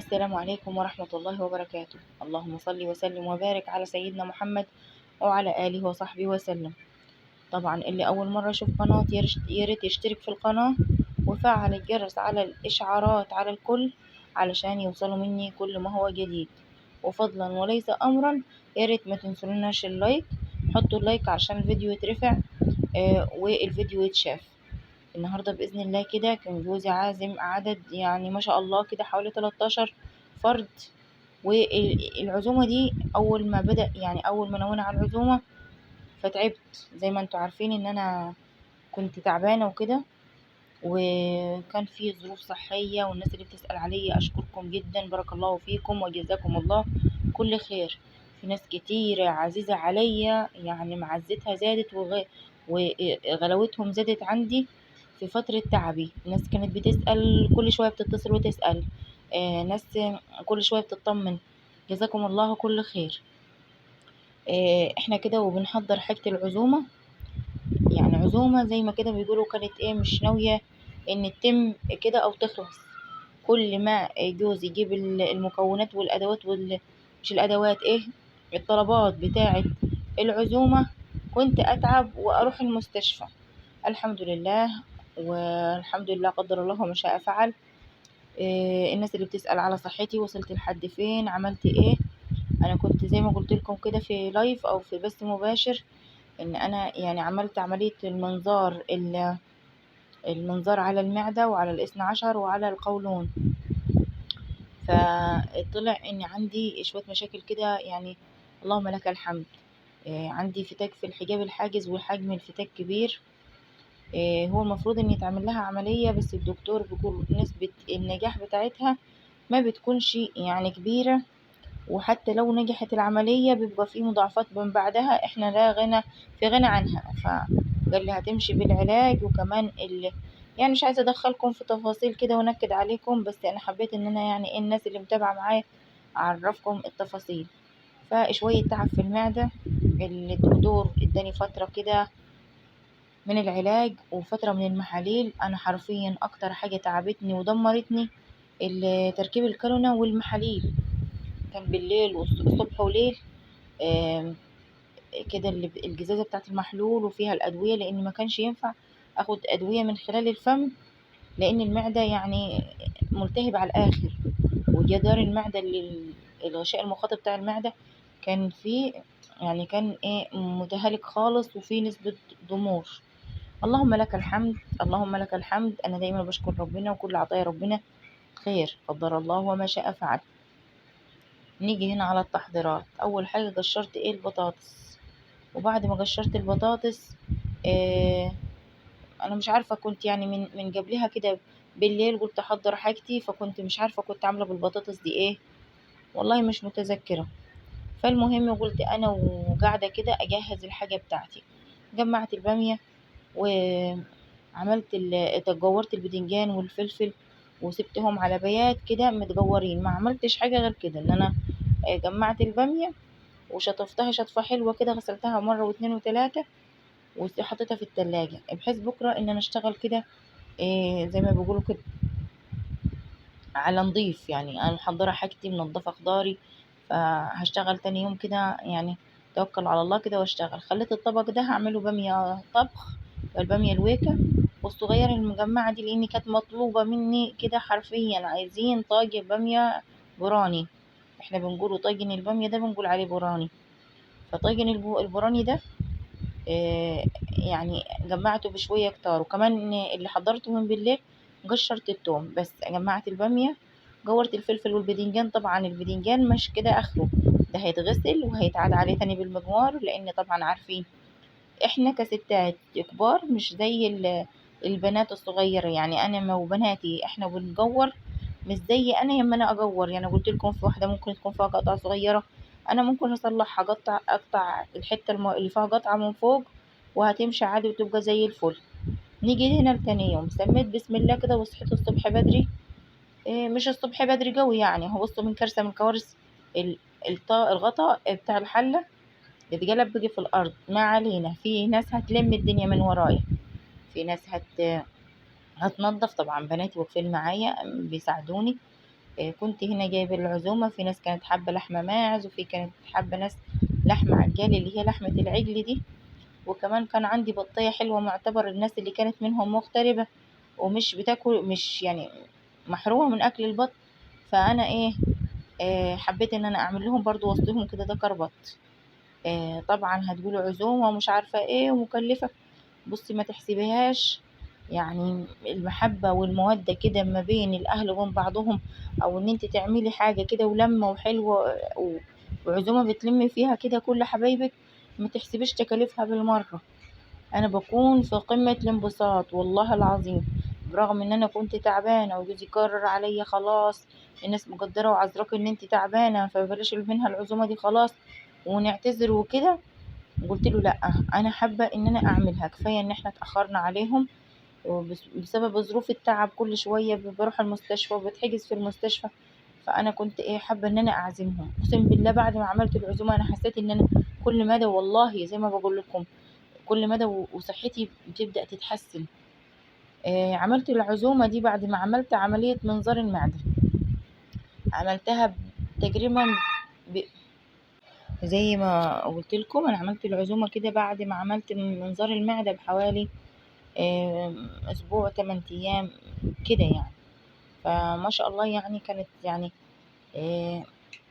السلام عليكم ورحمة الله وبركاته. اللهم صل وسلم وبارك على سيدنا محمد وعلى آله وصحبه وسلم. طبعا اللي أول مرة يشوف قناتي ياريت يشترك في القناة ويفعل الجرس على الإشعارات على الكل علشان يوصلوا مني كل ما هو جديد. وفضلا وليس أمرا، ياريت ما تنسوناش اللايك، حطوا اللايك عشان الفيديو يترفع والفيديو يتشاف. النهاردة بإذن الله كده كان جوزي عازم عدد يعني ما شاء الله كده حوالي 13 فرد. والعزومة دي أول ما بدأ يعني أول ما نوينا على العزومة فتعبت، زي ما انتوا عارفين ان انا كنت تعبانة وكده، وكان في ظروف صحية. والناس اللي بتسأل عليا أشكركم جدا، بارك الله فيكم وجزاكم الله كل خير. في ناس كتيرة عزيزة عليا يعني معزتها زادت وغلاوتهم زادت عندي في فترة تعبي. ناس كانت بتسأل كل شوية، بتتصل وتسأل، ناس كل شوية بتطمن. جزاكم الله كل خير. احنا كده وبنحضر حاجة العزومة، يعني عزومة زي ما كده بيقولوا كانت ايه، مش ناوية ان تتم كده او تخلص. كل ما جوزي يجيب المكونات والادوات مش الادوات، ايه، الطلبات بتاعة العزومة، كنت اتعب واروح المستشفى. الحمد لله، والحمد لله قدر الله وما شاء فعل. الناس اللي بتسأل على صحتي، وصلت لحد فين، عملت ايه. انا كنت زي ما قلت لكم كده في لايف او في بث مباشر ان انا يعني عملت عملية المنظار على المعدة وعلى الاثنى عشر وعلى القولون. فطلع ان عندي شوية مشاكل كده يعني. اللهم لك الحمد. عندي فتاك في الحجاب الحاجز، وحجم الفتاك كبير. هو المفروض ان يتعمل لها عملية، بس الدكتور بيقول نسبة النجاح بتاعتها ما بتكونش يعني كبيرة. وحتى لو نجحت العملية بيبقى في مضاعفات من بعدها احنا لا غنى في غنى عنها. فقال لي هتمشي بالعلاج وكمان يعني مش عايزة ادخلكم في تفاصيل كده ونكد عليكم، بس انا حبيت ان انا يعني الناس اللي متابعة معايا اعرفكم التفاصيل. فشوية تعب في المعدة، الدكتور اداني فترة كده من العلاج وفترة من المحاليل. انا حرفيا اكتر حاجة تعبتني ودمرتني تركيب الكولونة والمحاليل. كان بالليل والصبح وليل. آم، كده الجزازة بتاعت المحلول وفيها الأدوية، لأن ما كانش ينفع أخد أدوية من خلال الفم، لأن المعدة يعني ملتهب على الآخر. وجدار المعدة الغشاء المخاطي بتاع المعدة كان فيه يعني كان ايه متهالك خالص، وفيه نسبة ضمور. اللهم لك الحمد، اللهم لك الحمد. أنا دايما بشكر ربنا، وكل عطايا ربنا خير، قدر الله وما شاء فعل. نيجي هنا على التحضيرات. اول حاجه قشرت ايه البطاطس. وبعد ما قشرت البطاطس، آه انا مش عارفه، كنت يعني من قبلها كده بالليل قلت احضر حاجتي، فكنت مش عارفه كنت عامله بالبطاطس دي ايه، والله مش متذكره. فالمهم قلت انا وقاعده كده اجهز الحاجه بتاعتي. جمعت الباميه، وعملت تجورت البدنجان والفلفل، وسبتهم على بيات كده متجورين. ما عملتش حاجه غير كده، ان انا جمعت الباميه وشطفتها شطفة حلوة كده، غسلتها مرة واتنين وتلاتة، وحطيتها في التلاجة بحيث بكرة ان انا اشتغل كده زي ما بيقولوا كده على نضيف. يعني انا محضرة حاجتي منضفة خضاري، فهشتغل تاني يوم كده يعني. توكل على الله كده واشتغل. خليت الطبق ده هعمله بامية طبخ، البامية الويكة والصغيرة المجمعة دي، لاني كانت مطلوبة مني كده حرفيا، عايزين طاجن بامية براني. احنا بنقوله طاجن البامية ده بنقول عليه براني. فطاجن البراني ده يعني جمعته بشوية كتار. وكمان اللي حضرته من بالليل قشرت التوم، بس جمعت البامية، جورت الفلفل والبدنجان. طبعا البدنجان مش كده اخره، ده هيتغسل وهيتعاد عليه تاني بالمجمار، لان طبعا عارفين احنا كستات كبار مش زي البنات الصغيرة. يعني انا وبناتي احنا بنجور مش زي انا يما انا اجور. يعني قلت لكم في واحدة ممكن تكون فيها قطعة صغيرة، انا ممكن اصلحها اقطع الحتة اللي فيها قطعة من فوق وهتمشي عادي وتبقى زي الفل. نيجي هنا لتاني يوم، سميت بسم الله كده وصحيت الصبح بدري. إيه، مش الصبح بدري قوي يعني، هو بصوا من كارثة من كوارث الغطا بتاع الحلة اتقلب بقي في الارض. ما علينا، في ناس هتلم الدنيا من ورايا، في ناس هتنظف. طبعا بناتي واقفين معايا بيساعدوني. كنت هنا جايبة العزومة، في ناس كانت حابة لحمة ماعز، وفي كانت حابة ناس لحمة عجالي اللي هي لحمة العجل دي. وكمان كان عندي بطية حلوة، معتبر الناس اللي كانت منهم مغتربة ومش بتاكل، مش يعني محرومة من أكل البط. فأنا إيه، حبيت إن أنا أعمل لهم برضو وسطهم كده دكر بط. طبعا هتقولوا عزومة ومش عارفة إيه ومكلفة. بصي ما تحسبيهاش، يعني المحبة والمودة كده ما بين الأهل وبين بعضهم، أو إن انت تعملي حاجة كده ولمة وحلوة وعزومة بتلمي فيها كده كل حبايبك، ما تحسبيش تكاليفها بالمرة. أنا بكون في قمة الانبساط والله العظيم، برغم إن أنا كنت تعبانة وجوزي قرر عليا خلاص، الناس مقدرة وعذراك إن انت تعبانة فبلاش منها العزومة دي خلاص ونعتذر وكده. قلت له لا، انا حابه ان انا اعملها، كفايه ان احنا اتاخرنا عليهم بسبب ظروف التعب، كل شويه بروح المستشفى وبتحجز في المستشفى. فانا كنت ايه، حابه ان انا اعزمهم. اقسم بالله بعد ما عملت العزومه انا حسيت ان انا كل مدى، والله زي ما بقول لكم، كل مدى وصحتي بتبدا تتحسن. عملت العزومه دي بعد ما عملت عمليه منظار المعده. عملتها تقريبا زي ما قلت لكم، انا عملت العزومه كده بعد ما عملت منظار المعده بحوالي اسبوع 8 ايام كده يعني. فما شاء الله يعني كانت يعني آه،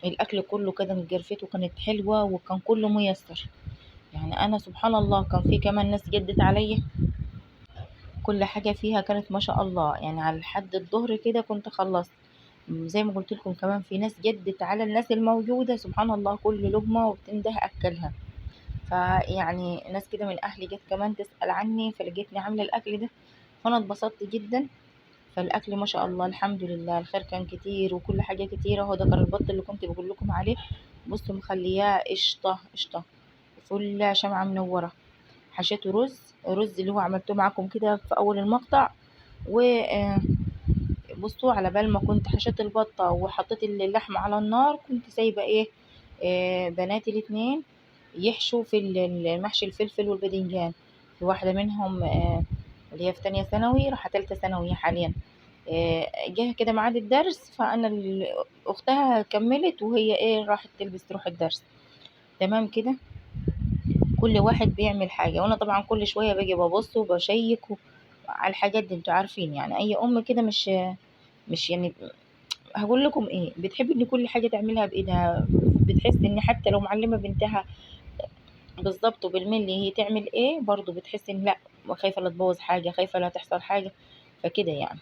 الاكل كله كده متجرفته كانت حلوه وكان كله ميسر. يعني انا سبحان الله كان في كمان ناس جدت عليا، كل حاجه فيها كانت ما شاء الله، يعني على لحد الظهر كده كنت خلصت. زي ما قلت لكم كمان في ناس جدت على الناس الموجوده، سبحان الله كل لقمه وبتنده اكلها. فيعني ناس كده من اهلي جت كمان تسأل عني، فلقيتني عامله الاكل ده، فانا اتبسطت جدا. فالاكل ما شاء الله الحمد لله الخير كان كتير وكل حاجه كتيره. هو ده كان البط اللي كنت بقول لكم عليه، بصوا مخلياه قشطه قشطه، فل شمعه منوره. حشيته رز اللي هو عملته معاكم كده في اول المقطع. وبصوا على بال ما كنت حشيت البطه وحطيت اللحمه على النار، كنت سايبه ايه، بناتي الاتنين يحشوا في المحشي الفلفل والباذنجان. في واحده منهم اللي هي في تانية ثانوي، راح تالتة ثانوي حاليا، جه كده ميعاد الدرس، فانا اختها كملت وهي ايه راحت تلبس تروح الدرس. تمام كده، كل واحد بيعمل حاجه، وانا طبعا كل شويه باجي ببص وبشيك على الحاجات دي. انتوا عارفين يعني اي ام كده مش يعني هقول لكم ايه، بتحب ان كل حاجه تعملها بايدها. بتحس ان حتى لو معلمه بنتها بالظبط وبالملي هي تعمل ايه، برضو بتحس ان لا، خايفه لا تبوظ حاجه، خايفه لا تحصل حاجه. فكده يعني.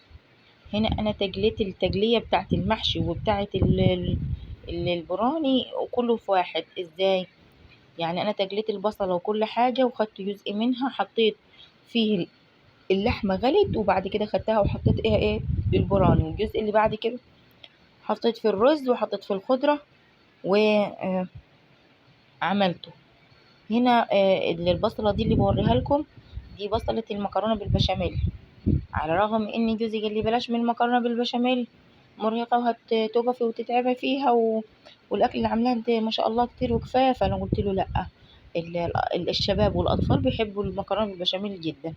هنا انا تجليت التجليه بتاعت المحشي وبتاعت البراني وكله في واحد. ازاي؟ يعني انا تجليت البصله وكل حاجه وخدت جزء منها حطيت فيه اللحمه غلت، وبعد كده خدتها وحطيت ايه البراني، والجزء اللي بعد كده حطيت في الرز وحطيت في الخضره وعملته. هنا البصله دي اللي بوريها لكم، دي بصله المكرونه بالبشاميل. على الرغم ان جوزي قال لي بلاش من المكرونه بالبشاميل، مرهقه وهتقفي وتتعبي فيها والاكل اللي عاملاه انت ما شاء الله كتير وكفايه. فانا قلت له لا، الشباب والاطفال بيحبوا المكرونه بالبشاميل جدا.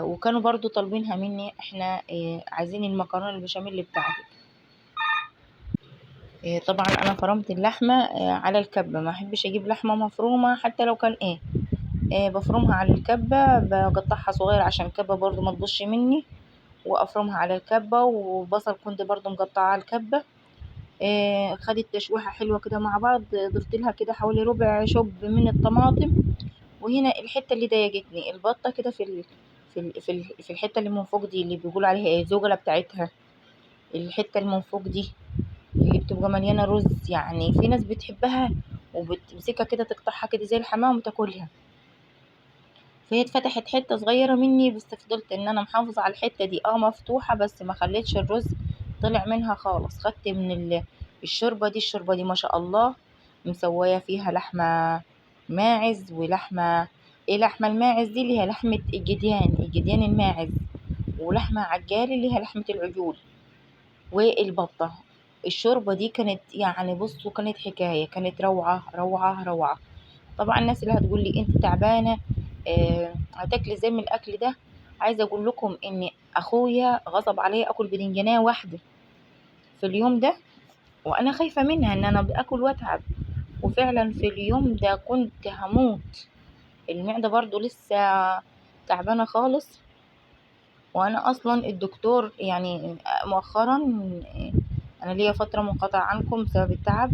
وكانوا برضو طالبينها مني، احنا عايزين المكرونه البشاميل بتاعتك. طبعا انا فرمت اللحمه على الكبه، ما احبش اجيب لحمه مفرومه حتى لو كان ايه، بفرمها على الكبه، بقطعها صغير عشان الكبه برضو ما تبصش مني، وافرمها على الكبه. وبصل كنت برضو مقطعه على الكبه. خدت تشويحه حلوه كده مع بعض، ضفت لها كده حوالي ربع شوب من الطماطم. وهنا الحته اللي ضايقتني البطه كده في الحته اللي من فوق دي، اللي بيقولوا عليها ايه، الزوجله بتاعتها، الحته اللي من فوق دي اللي بتبقى مليانه رز. يعني في ناس بتحبها وبتمسكها كده تقطعها كده زي الحمام وتاكلها، فهي اتفتحت حته صغيره مني، بس فضلت ان انا محافظه على الحته دي مفتوحه، بس ما خليتش الرز طلع منها خالص. خدت من الشوربه دي، الشوربه دي ما شاء الله مسويه فيها لحمه ماعز ولحمه، ايه لحمه الماعز دي اللي هي لحمه الجديان الماعز، ولحمه عجال اللي هي لحمه العجول، والبطه. الشوربه دي كانت يعني بصوا كانت حكايه، كانت روعه روعه روعه. طبعا الناس اللي هتقول لي انت تعبانه هتاكلي زي من الاكل ده، عايزه اقول لكم ان اخويا غصب عليا اكل بدنجانيه واحده. في اليوم ده، وانا خايفة منها ان انا باكل واتعب. وفعلا في اليوم ده كنت هموت، المعدة برضو لسه تعبانة خالص. وانا اصلا الدكتور يعني مؤخرا، انا ليا فترة منقطع عنكم بسبب التعب.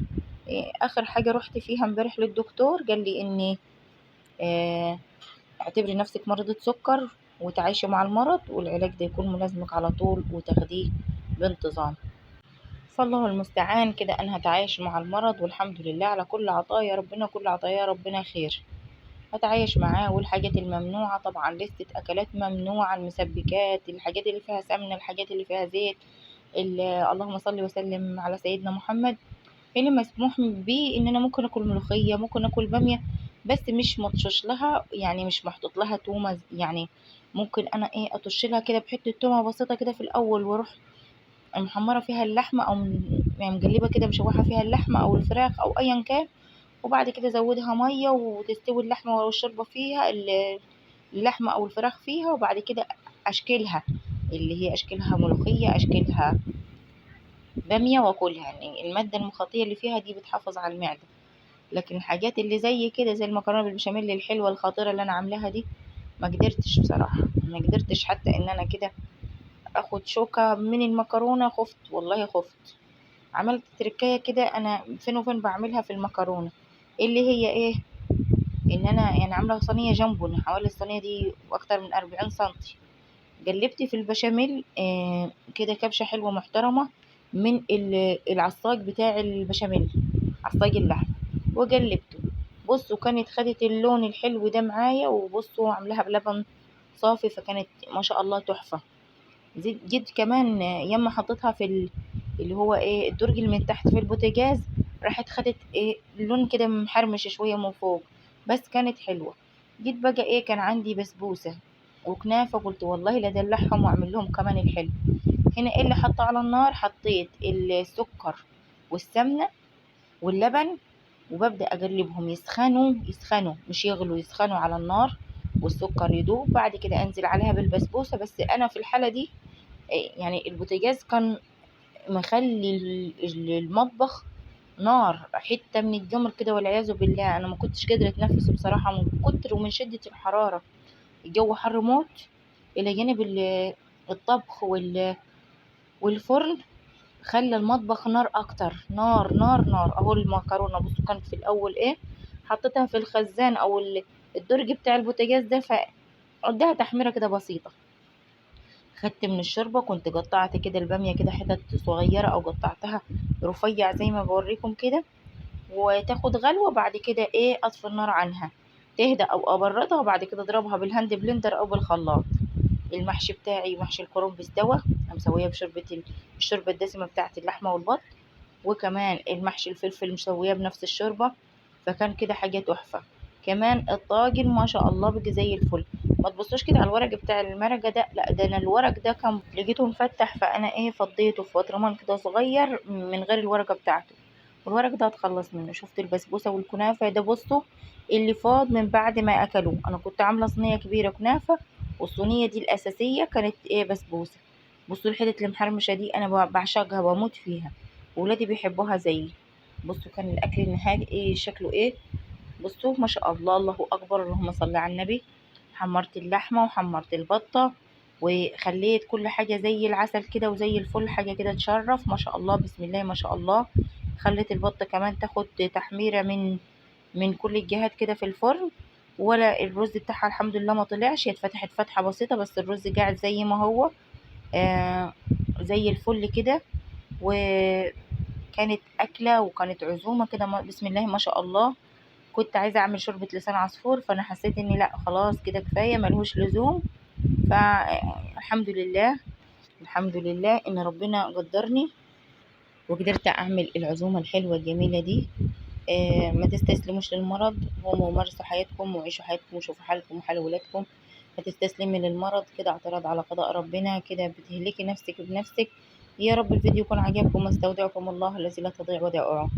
اخر حاجة رحت فيها امبارح للدكتور قال لي اني آه، اعتبري نفسك مريضة سكر وتعايشي مع المرض، والعلاج ده يكون ملازمك على طول وتاخديه بانتظام. فالله المستعان كده، انا هتعايش مع المرض والحمد لله على كل عطايا ربنا، كل عطايا ربنا خير. هتعايش معاه. والحاجات الممنوعة طبعا لستة أكلات ممنوعة: المسبكات، الحاجات اللي فيها سمنة، الحاجات اللي فيها زيت. اللهم صل وسلم على سيدنا محمد. اللي مسموح بيه إن أنا ممكن أكل ملوخية، ممكن أكل بامية، بس مش مطشش لها، يعني مش محطوط لها تومة يعني. ممكن أنا أطش لها كده بحتة تومة بسيطة كده في الأول، وأروح محمرة فيها اللحمة، أو يعني مقلبة كده مشوحة فيها اللحمة أو الفراخ أو أيا كان. وبعد كده زودها مية وتستوي اللحمة والشوربة فيها، اللحمة أو الفراخ فيها. وبعد كده أشكلها، اللي هي أشكلها ملوخية، أشكلها بامية، وأكلها. يعني المادة المخاطية اللي فيها دي بتحافظ على المعدة. لكن الحاجات اللي زي كده، زي المكرونة بالبشاميل الحلوة الخطيرة اللي أنا عاملاها دي، ما قدرتش بصراحة، ما قدرتش حتى إن أنا كده أخد شوكة من المكرونة. خفت والله خفت. عملت تركاية كده أنا فين وفين بعملها في المكرونة، اللي هي ان انا يعني عامله صينيه جامبو، حوالي الصينيه دي اكتر من 40 سنتي. جلبت في البشاميل كده كبشه حلوه محترمه من العصاج بتاع البشاميل، عصاج اللحم، وجلبته. بصوا كانت خدت اللون الحلو ده معايا، وبصوا عاملاها بلبن صافي، فكانت ما شاء الله تحفه. جيت كمان ياما حطيتها في اللي هو الدرج اللي من تحت في البوتاجاز، راحت خدت لون كده محرمش شويه من فوق، بس كانت حلوه. جيت بقى كان عندي بسبوسه وكنافه، قلت والله لا ادلعهم واعمل لهم كمان الحلو. هنا اللي حطه على النار، حطيت السكر والسمنه واللبن، وببدأ أقلبهم يسخنوا يسخنوا، مش يغلوا، يسخنوا على النار، والسكر يدوب. بعد كده أنزل عليها بالبسبوسة. بس أنا في الحالة دي يعني البوتاجاز كان مخلي المطبخ نار حتة من الجمر كده، والعياذ بالله. أنا ما كنتش قادرة أتنفس بصراحة من كتر ومن شدة الحرارة. الجو حر موت. إلى جانب الطبخ والفرن خلى المطبخ نار اكتر، نار نار نار. اهو المكرونه بصوا كانت في الاول حطيتها في الخزان او الدرج بتاع البوتاجاز ده، فقضيها تحميره كده بسيطه. خدت من الشوربه، كنت قطعت كده الباميه كده حتت صغيره، او قطعتها رفيع زي ما بوريكم كده، وتاخد غلوه. بعد كده اطفي النار عنها تهدى او ابردها، وبعد كده اضربها بالهاند بلندر او بالخلاط. المحشي بتاعي محشي الكرنب استوى، انا مسويه بشوربه الشوربه الدسمه بتاعه اللحمه والبط، وكمان المحشي الفلفل مسويه بنفس الشوربه. فكان كده حاجه تحفه. كمان الطاجن ما شاء الله بقى زي الفل. ما تبصوش كده على الورق بتاع المرقه ده، لا ده انا الورق ده كان لقيته مفتح، فانا فضيته في برطمان كده صغير من غير الورقه بتاعته، والورق ده هتخلص منه. شفت البسبوسه والكنافه ده، بصوا اللي فاض من بعد ما اكلوا. انا كنت عامله صينيه كبيره كنافه، والصينيه دي الاساسيه كانت بسبوسه. بصوا الحتت المحرمشه دي انا بعشقها، بموت فيها، ولادي بيحبوها زيي. بصوا كان الاكل النهائي شكله بصوا ما شاء الله، الله اكبر، اللهم صل على النبي. حمرت اللحمه وحمرت البطه، وخليت كل حاجه زي العسل كده وزي الفل، حاجه كده تشرف ما شاء الله، بسم الله ما شاء الله. خليت البطه كمان تاخد تحميره من كل الجهات كده في الفرن. ولا الرز بتاعها الحمد لله ما طلعش، هي اتفتحت فتحه بسيطه، بس الرز قاعد زي ما هو آه زي الفل كده. وكانت أكلة وكانت عزومة كده، بسم الله ما شاء الله. كنت عايزة أعمل شوربة لسان عصفور، فأنا حسيت إني لأ خلاص كده كفاية، ملهوش لزوم. فالحمد لله، الحمد لله إن ربنا قدرني وقدرت أعمل العزومة الحلوة الجميلة دي. ما تستسلموش للمرض، قوموا ومارسوا حياتكم وعيشوا حياتكم وشوفوا حالكم وحال ولادكم. ما تستسلمي للمرض كده اعتراض على قضاء ربنا، كده بتهلكي نفسك بنفسك. يا رب الفيديو يكون عجبكم، واستودعكم الله الذي لا تضيع ودائعه.